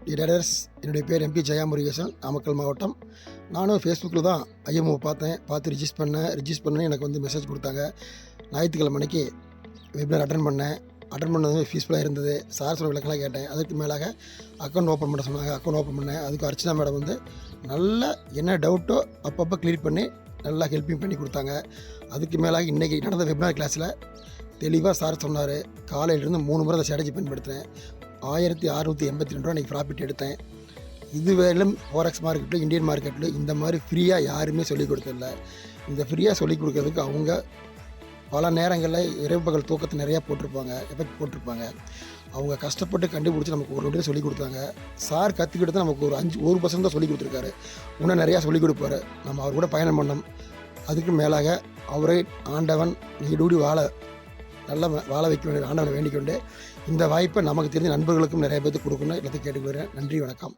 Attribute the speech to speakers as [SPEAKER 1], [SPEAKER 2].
[SPEAKER 1] டீடர்ஸ், என்னுடைய பேர் எம்பி ஜெயா முருகேசன், நாமக்கல் மாவட்டம். நானும் ஃபேஸ்புக்கில் தான் ஐஎம்ஓ பார்த்தேன். பார்த்து ரிஜிஸ்டர் பண்ணி எனக்கு வந்து மெசேஜ் கொடுத்தாங்க. ஞாயிற்றுக்கிழமை அன்னைக்கு வெபினார் அட்டன் பண்ணேன். அட்டன் பண்ணது பீஸ்ஃபுல்லாக இருந்தது. சார் சொல்ல விளக்கெல்லாம் கேட்டேன். அதுக்கு மேலாக அக்கௌண்ட் ஓப்பன் பண்ண சொன்னாங்க. அக்கௌண்ட் ஓப்பன் பண்ணேன். அதுக்கு அர்ச்சனா மேடம் வந்து நல்லா என்ன டவுட்டோ அப்பப்போ கிளியர் பண்ணி நல்லா ஹெல்ப்பிங் பண்ணி கொடுத்தாங்க. அதுக்கு மேலாக இன்றைக்கி நடந்த வெபினார் கிளாஸில் தெளிவாக சார் சொன்னார். காலையிலேருந்து 3 முறை அந்த ஸ்ட்ராட்டஜி பயன்படுத்தினேன். 1682 இன்றைக்கி ப்ராஃபிட் எடுத்தேன். இதுவரையிலும் ஃபாரெக்ஸ் மார்க்கெட்டில், இந்தியன் மார்க்கெட்டில் இந்த மாதிரி ஃப்ரீயாக யாருமே சொல்லிக் கொடுத்ததில்ல. இந்த ஃப்ரீயாக சொல்லிக் கொடுக்கறதுக்கு அவங்க பல நேரங்களில் இரவு பகல் தூக்கத்தை நிறையா எஃபெக்ட் போட்டிருப்பாங்க. அவங்க கஷ்டப்பட்டு கண்டுபிடிச்சி நமக்கு ஒரு ரெண்டு சொல்லிக் கொடுத்தாங்க. சார் கற்றுக்கிட்டு தான் நமக்கு ஒரு 1% தான் சொல்லிக் கொடுத்துருக்காரு. இன்னும் நிறையா சொல்லிக் கொடுப்பாரு. நம்ம அவர் கூட பயணம் பண்ணோம். அதுக்கு மேலாக அவரை ஆண்டவன் நீடூடி நல்லா வாழ வைக்க வேண்டிய ஆண்டவனை வேண்டிக்கொண்டு இந்த வாய்ப்பை நமக்கு தெரிஞ்ச நண்பர்களுக்கும் நிறைய பேருக்கு கொடுக்கணும் எல்லாத்தையும் கேட்டுக்கொள்கிறேன். நன்றி, வணக்கம்.